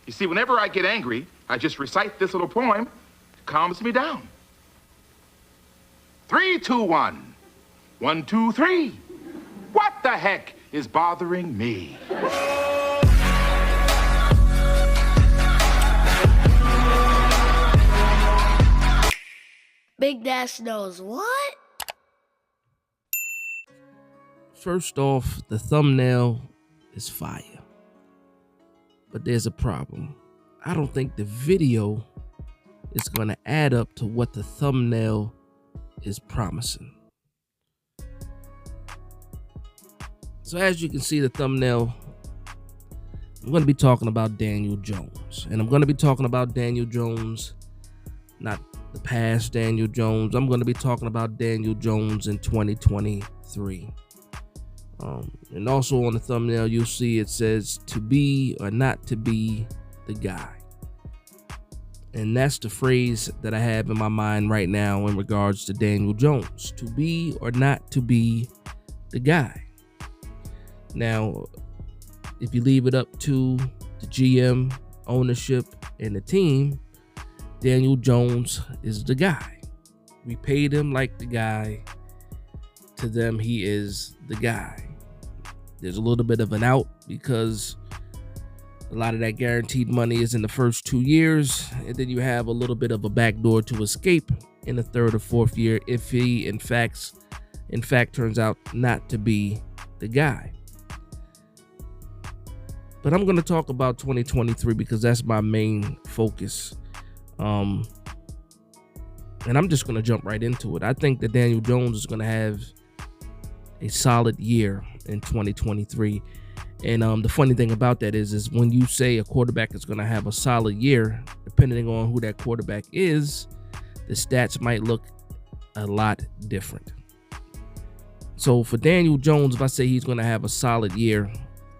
You see, whenever I get angry, I just recite this little poem. It calms me down. 3, 2, 1. 1, 2, 3. What the heck is bothering me? Big Dash knows what? First off, the thumbnail is fire. But there's a problem. I don't think the video is going to add up to what the thumbnail is promising. So as you can see, the thumbnail, I'm going to be talking about Daniel Jones. And I'm going to be talking about Daniel Jones, not the past Daniel Jones. I'm going to be talking about Daniel Jones in 2023. And also on the thumbnail, you'll see it says to be or not to be the guy. And that's the phrase that I have in my mind right now in regards to Daniel Jones. To be or not to be the guy. Now, if you leave it up to the GM, ownership, and the team, Daniel Jones is the guy. We paid him like the guy. To them, he is the guy. There's a little bit of an out because a lot of that guaranteed money is in the first 2 years, and then you have a little bit of a backdoor to escape in the third or fourth year if he in fact turns out not to be the guy. But I'm going to talk about 2023 because that's my main focus. And I'm just going to jump right into it. I think that Daniel Jones is going to have a solid year in 2023. And the funny thing about that is when you say a quarterback is going to have a solid year, depending on who that quarterback is, the stats might look a lot different. So for Daniel Jones, if I say he's going to have a solid year,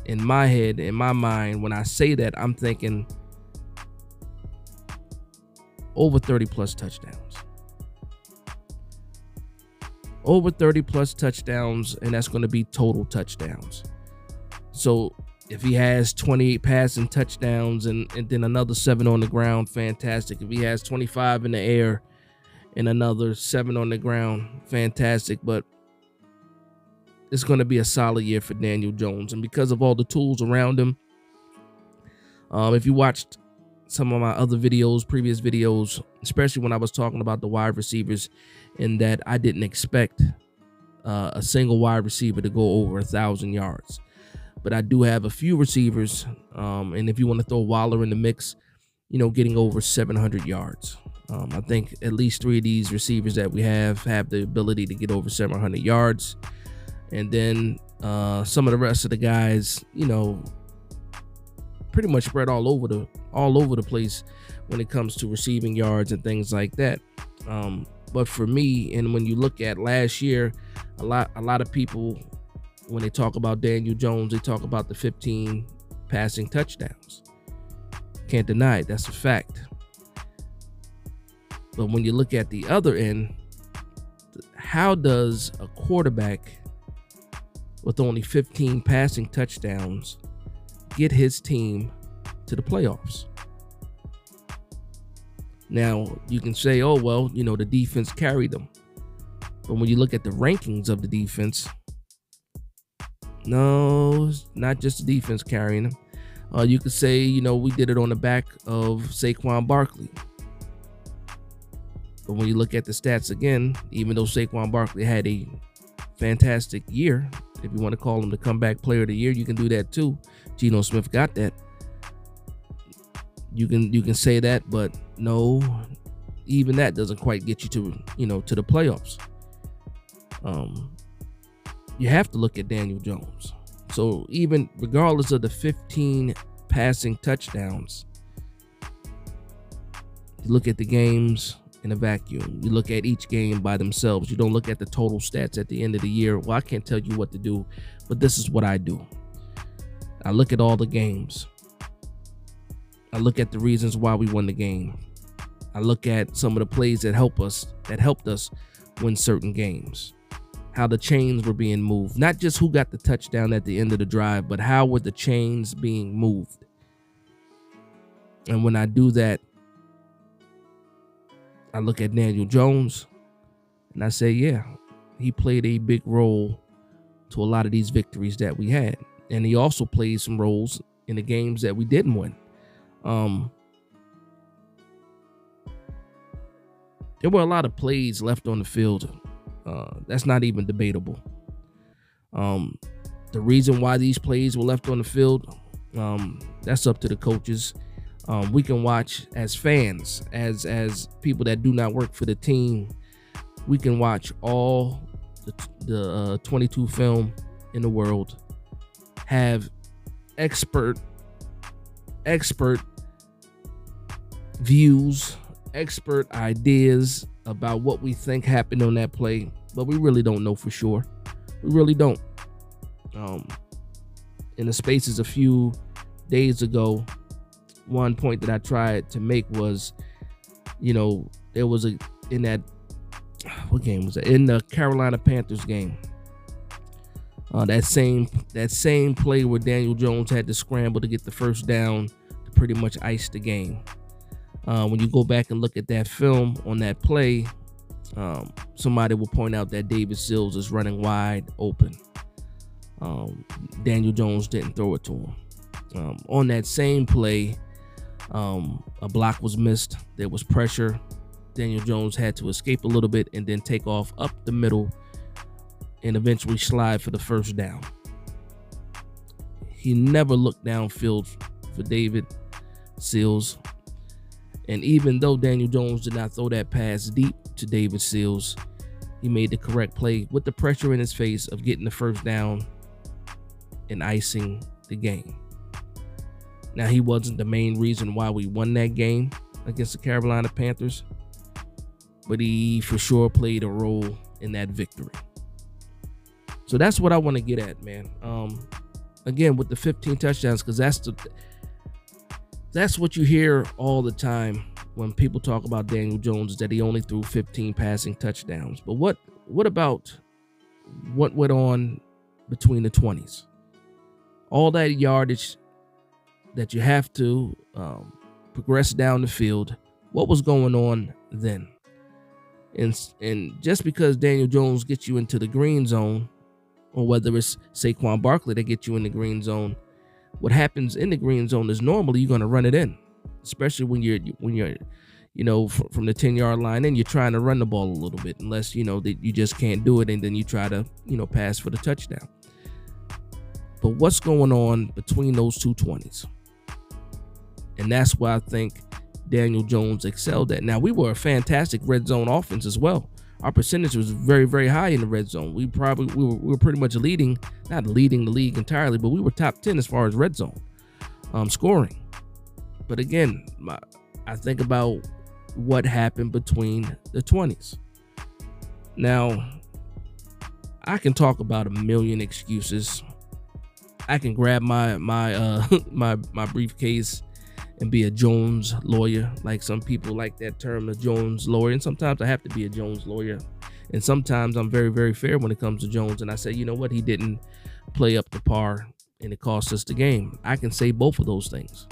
in my head, in my mind, when I say that, I'm thinking over 30 plus touchdowns. Over 30 plus touchdowns, and that's going to be total touchdowns. So if he has 28 passing touchdowns and then another 7 on the ground, fantastic. If he has 25 in the air and another 7 on the ground, fantastic. But it's going to be a solid year for Daniel Jones. And because of all the tools around him, if you watched some of my other videos, previous videos, especially when I was talking about the wide receivers, in that I didn't expect a single wide receiver to go over 1,000 yards. But I do have a few receivers, and if you want to throw Waller in the mix, getting over 700 yards. I think at least 3 of these receivers that we have the ability to get over 700 yards. And then some of the rest of the guys, pretty much spread all over the place when it comes to receiving yards and things like that. But for me, and when you look at last year, a lot of people, when they talk about Daniel Jones, they talk about the 15 passing touchdowns. Can't deny it. That's a fact. But when you look at the other end, how does a quarterback with only 15 passing touchdowns get his team to the playoffs? Now, you can say, oh, well, the defense carried them. But when you look at the rankings of the defense, no, it's not just the defense carrying them. You could say, we did it on the back of Saquon Barkley. But when you look at the stats again, even though Saquon Barkley had a fantastic year, if you want to call him the comeback player of the year, you can do that too. Geno Smith got that. You can say that, but no, even that doesn't quite get you to the playoffs. You have to look at Daniel Jones. So even regardless of the 15 passing touchdowns, you look at the games in a vacuum. You look at each game by themselves. You don't look at the total stats at the end of the year. Well, I can't tell you what to do, but this is what I do. I look at all the games. I look at the reasons why we won the game. I look at some of the plays that helped us win certain games. How the chains were being moved. Not just who got the touchdown at the end of the drive, but how were the chains being moved. And when I do that, I look at Daniel Jones and I say, yeah, he played a big role to a lot of these victories that we had. And he also played some roles in the games that we didn't win. There were a lot of plays left on the field. That's not even debatable. The reason why these plays were left on the field, that's up to the coaches. We can watch as fans, as people that do not work for the team. We can watch all the 22 film in the world, have expert views, expert ideas about what we think happened on that play, but we really don't know for sure. We really don't. In the spaces a few days ago, one point that I tried to make was, there was what game was it? In the Carolina Panthers game. That same play where Daniel Jones had to scramble to get the first down to pretty much ice the game. When you go back and look at that film on that play, somebody will point out that David Sills is running wide open. Daniel Jones didn't throw it to him. On that same play, a block was missed. There was pressure. Daniel Jones had to escape a little bit and then take off up the middle and eventually slide for the first down. He never looked downfield for David Sills. And even though Daniel Jones did not throw that pass deep to David Sills, he made the correct play with the pressure in his face of getting the first down and icing the game. Now, he wasn't the main reason why we won that game against the Carolina Panthers, but he for sure played a role in that victory. So that's what I want to get at, man. Again, with the 15 touchdowns, because that's what you hear all the time when people talk about Daniel Jones, is that he only threw 15 passing touchdowns. But what about what went on between the 20s? All that yardage that you have to progress down the field. What was going on then? And just because Daniel Jones gets you into the green zone, or whether it's Saquon Barkley that gets you in the green zone, what happens in the green zone is normally you're going to run it in, especially when you're from the 10-yard line and you're trying to run the ball a little bit, unless that you just can't do it, and then you try to pass for the touchdown. But what's going on between those two 20s? And that's why I think Daniel Jones excelled at. Now, we were a fantastic red zone offense as well. Our percentage was very, very high in the red zone. We were pretty much not leading the league entirely, but we were top 10 as far as red zone scoring. But again, I think about what happened between the 20s. Now, I can talk about a million excuses. I can grab my briefcase and be a Jones lawyer. Like, some people like that term, a Jones lawyer, and sometimes I have to be a Jones lawyer, and sometimes I'm very, very fair when it comes to Jones, and I say, you know what, he didn't play up to par and it cost us the game. I can say both of those things.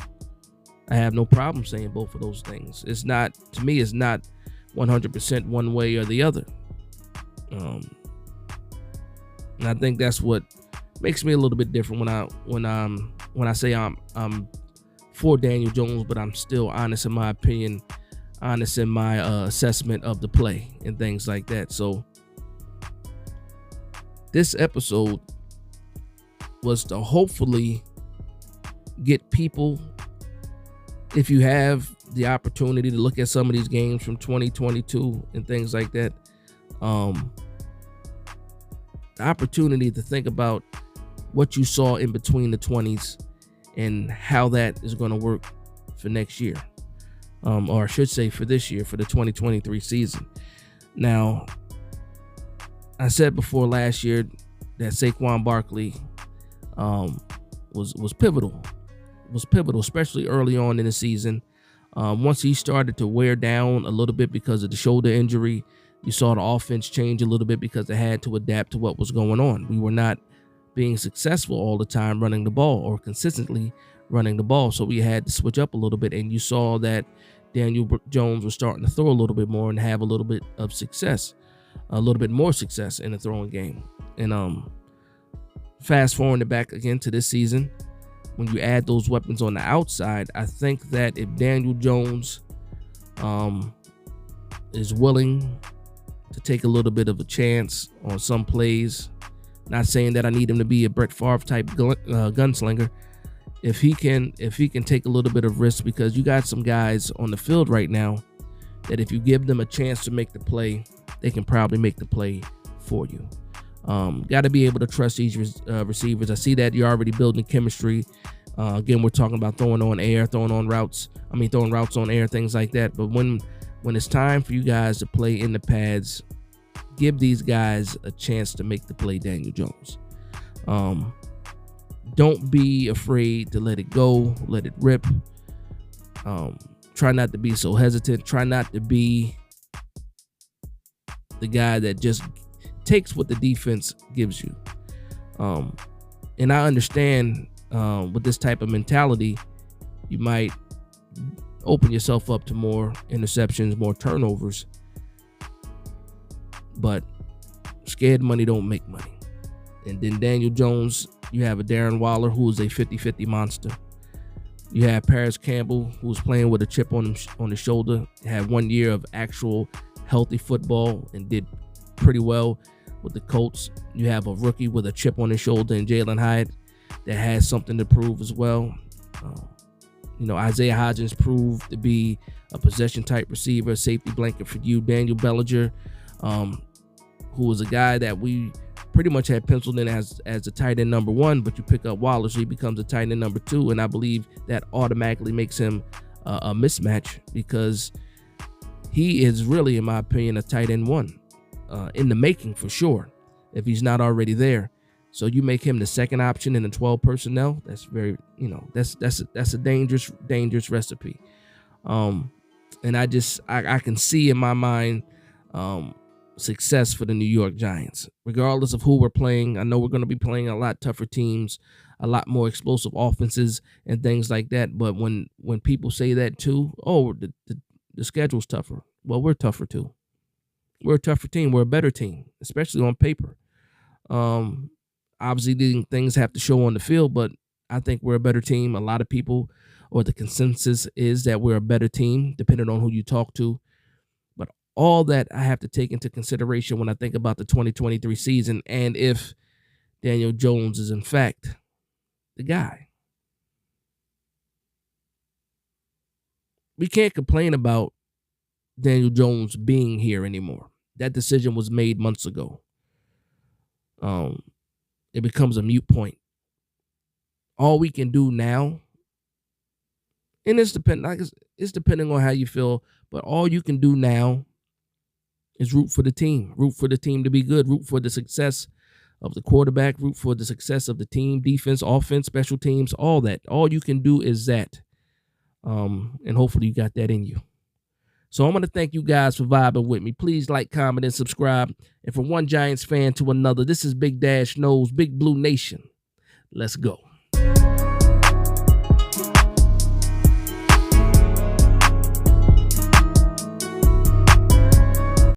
I have no problem saying both of those things. It's not 100% one way or the other. And I think that's what makes me a little bit different when I say I'm for Daniel Jones, but I'm still honest in my opinion, honest in my assessment of the play and things like that. So this episode was to hopefully get people, if you have the opportunity to look at some of these games from 2022 and things like that, the opportunity to think about what you saw in between the 20s and how that is going to work for next year, or I should say for this year, for the 2023 season. Now, I said before last year that Saquon Barkley was pivotal, especially early on in the season. Once he started to wear down a little bit because of the shoulder injury, you saw the offense change a little bit because they had to adapt to what was going on. We were not being successful all the time running the ball, or consistently running the ball. So we had to switch up a little bit, and you saw that Daniel Jones was starting to throw a little bit more and have a little bit of success, a little bit more success in the throwing game. And fast forwarding it back again to this season, when you add those weapons on the outside, I think that if Daniel Jones is willing to take a little bit of a chance on some plays, not saying that I need him to be a Brett Favre type gunslinger, if he can take a little bit of risk, because you got some guys on the field right now that if you give them a chance to make the play, they can probably make the play for you. Got to be able to trust these receivers. I see that you're already building chemistry. Again, we're talking about throwing routes on air, things like that. But when it's time for you guys to play in the pads, give these guys a chance to make the play, Daniel Jones. Don't be afraid to let it go, let it rip. Try not to be so hesitant. Try not to be the guy that just takes what the defense gives you. And I understand with this type of mentality, you might open yourself up to more interceptions, more turnovers. But scared money don't make money. And then Daniel Jones, you have a Darren Waller, who is a 50-50 monster. You have Paris Campbell, who's playing with a chip on his shoulder, had 1 year of actual healthy football and did pretty well with the Colts. You have a rookie with a chip on his shoulder in Jalen Hyatt that has something to prove as well. Isaiah Hodgins proved to be a possession-type receiver, a safety blanket for you. Daniel Bellinger, who was a guy that we pretty much had penciled in as a tight end number 1, but you pick up Waller, so he becomes a tight end number 2, and I believe that automatically makes him a mismatch, because he is really, in my opinion, a tight end 1 in the making for sure, if he's not already there. So you make him the second option in the 12 personnel. That's very, that's a dangerous recipe. And I can see in my mind success for the New York Giants, regardless of who we're playing. I know we're going to be playing a lot tougher teams, a lot more explosive offenses and things like that. But when people say that too, the schedule's tougher. Well, we're tougher too. We're a tougher team. We're a better team, especially on paper. Obviously, things have to show on the field, but I think we're a better team. A lot of people, or the consensus is that we're a better team, depending on who you talk to. But all that I have to take into consideration when I think about the 2023 season, and if Daniel Jones is in fact the guy. We can't complain about Daniel Jones being here anymore. That decision was made months ago. It becomes a moot point. All we can do now, and it's depending on how you feel, but all you can do now is root for the team. Root for the team to be good. Root for the success of the quarterback. Root for the success of the team, defense, offense, special teams, all that. All you can do is that. And hopefully you got that in you. So I'm going to thank you guys for vibing with me. Please like, comment, and subscribe. And from one Giants fan to another, this is Big Dash Knows, Big Blue Nation. Let's go.